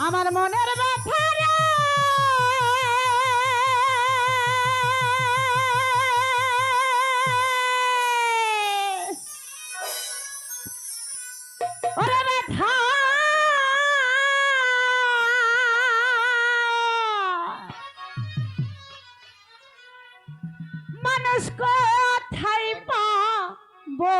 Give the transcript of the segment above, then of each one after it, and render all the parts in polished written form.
আমার মনের ব্যথা রে ওরে ব্যথা মানুষ কোথায় পাবো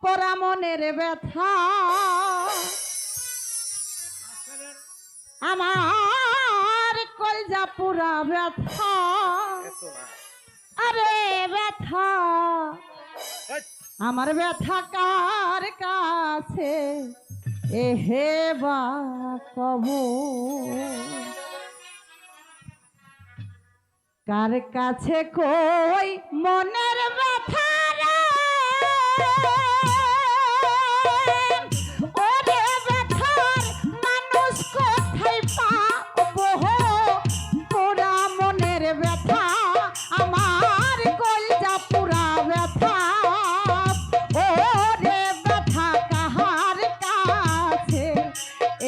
পরা মনের ব্যথা আমার কলজা পুরা ব্যথা আরে ব্যথা আমার ব্যথা কার কাছে এহে বা কবু কার কাছে কই মনের ব্যথা রে ওরে ব্যথার মানুষ কোথায় পাবো পুরা মনের ব্যথা আমার কলজা পুরা ব্যথা ওরে ব্যথা কাহার কাছে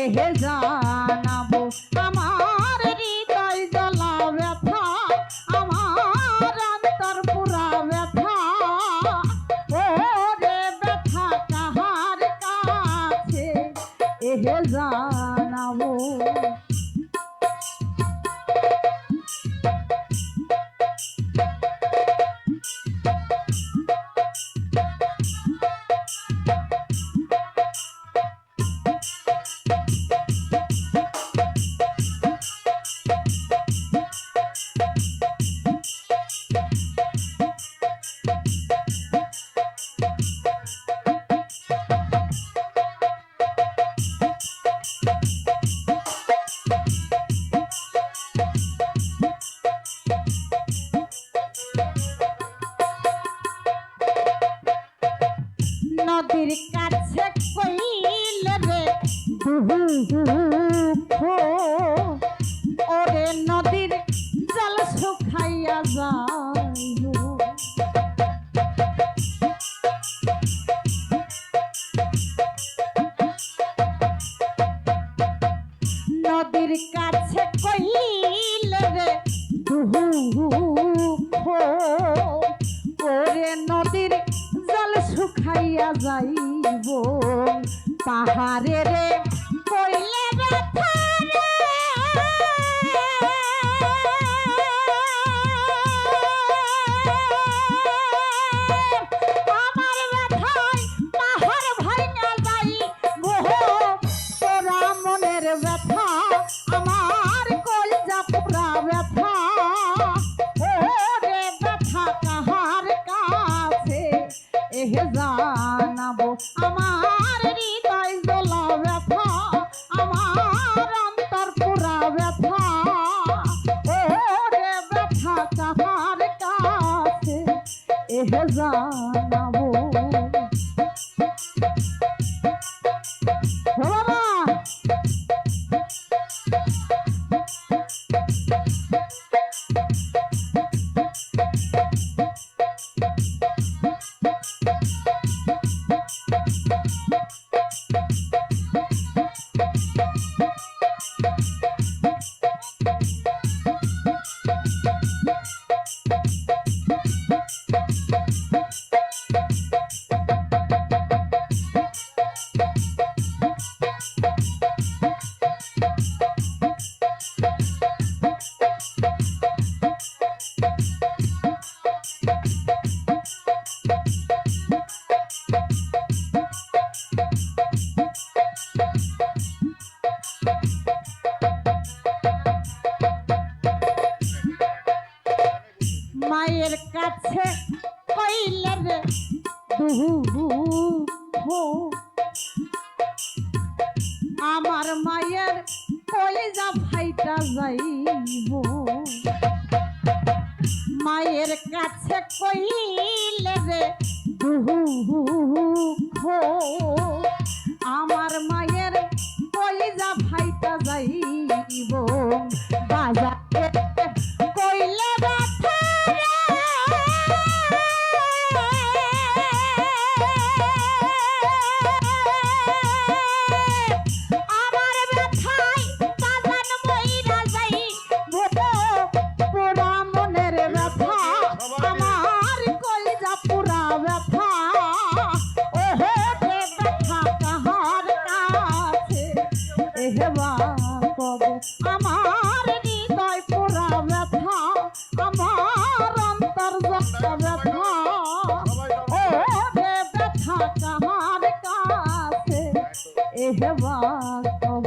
এহে জানাবো আমার হৃদয় জ্বলা ব্যথা আমার অন্তর পুরা ব্যথা ওরে ব্যথা কাহার কাছে এহে জানাবো নদীর কাছে কইল রে দুঃখ ওরে নদীর জল শুকাইয়া যায় নদীর কাছে কইল রে দুঃখ ওরে নদীর জল শুকাইয়া যাইব পাহাড়ে রে কইলে ব্যথা রে আমার ব্যথায় পাহাড় ভাঙা যাইব তোরা মনের ব্যথা আমার কলজা পুরা ব্যথা ওরে ব্যথা কাহার কাছে এহে জানাবো আমার হৃদয় জ্বলা ব্যথা আমার অন্তর পুরা ব্যথা ওরে ব্যথা কাহার কাছে এহে জানাবো বাবা মায়ের কাছে কইলে রে দুঃখ আমার মায়ের কলিজা ফাইটা যাইব মায়ের কাছে কইলে রে দুঃখ আমার মায়ের কলিজা ফাইটা যাইব বাজারে কইলে ব্যথা আমার এহেবা কব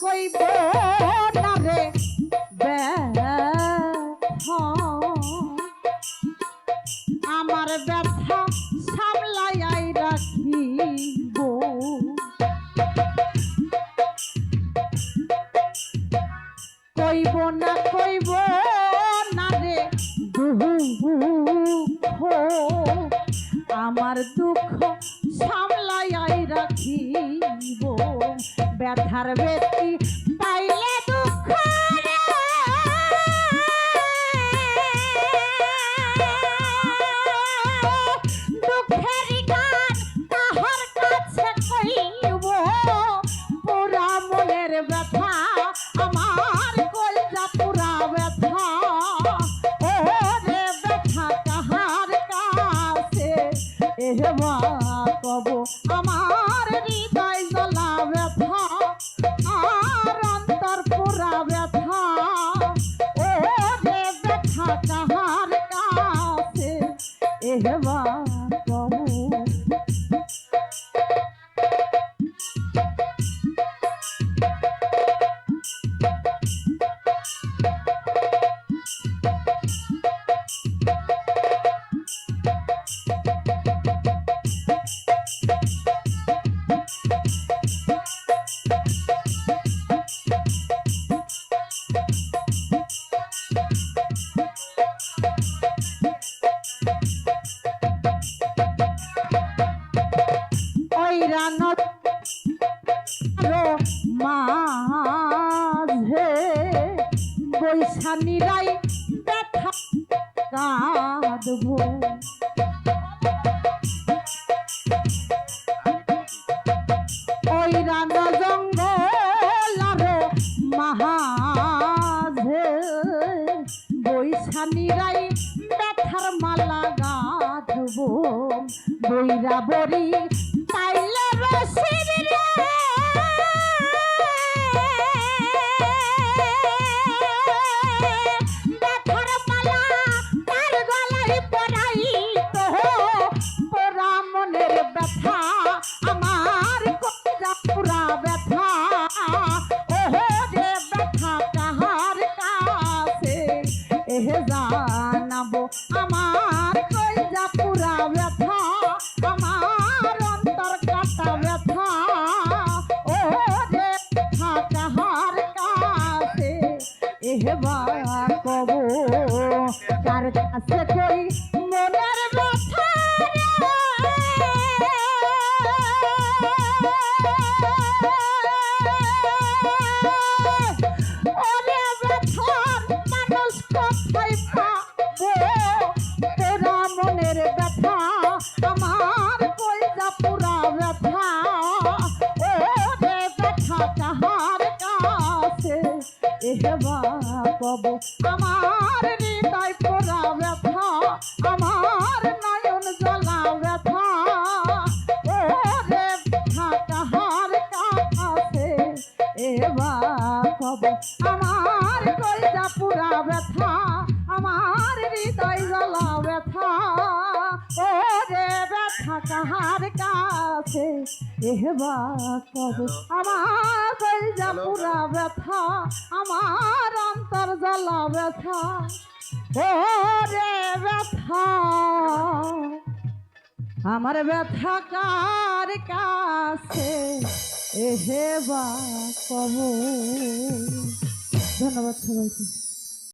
কইব না রে ব্যথা আমার ব্যথা সামলাই রাখিব কইব না রে দুঃখ আমার দুঃখ সামলাই রাখিব ব্যথার ব্যক্তি পাইলে দুঃখ দুঃখের গান তাহার কাছে কইব পুরা মনের ব্যথা আমার কলজা পুরা ব্যথা ও রে ব্যথা কাহার কাছে এহবা কব আমার হৃদয় জ্বলা ব্যথা আর অন্তর পুরা ব্যথা ও রে ব্যথা কাহার কাছে এহবা কব মাঝে বৈশানীরাই ব্যথা কাঁদব ওই রানা জঙ্গল আরো মাঝে বৈশানীরাই ব্যথার মালা গাঁথব বৈরা বরি তাইলে রসির রে ব্যথার মালা তার গলায় পরাইত পোড়া মনের ব্যথা আমার কলজা পুরা ব্যথা ওহো রে ব্যথা কাহার কাছে এহে জানাবো আমার কলজা পুরা ব্যথা আমার অন্তর কাটা ব্যথা ও রে ব্যথা কাহার কাছে এহবা কব কার কাছে কই মনের ব্যথা ওরে ব্যথার মানুষ কোথায় পাবো তোরা মনের ব্যথা আমার কলজা পুরা ব্যথা ও রে ব্যথা কাহার কাছে এহবা কব আমার হৃদয় পুরা ব্যথা আমার নয়ন জ্বলা ব্যথা ও রে ব্যথা কাহার কাছে এহবা কব আমার কলজা পুরা ব্যথা আমার হৃদয় জ্বলা ব্যথা ও রে ব্যথা কাহার কাছে এহবা কব আমার কলজা পুরা ব্যথা আমার অন্তর জ্বলা ব্যথা ও রে ব্যথা আমার ব্যথা কার কাছে এহেবা কব। ধন্যবাদ সবাইকে।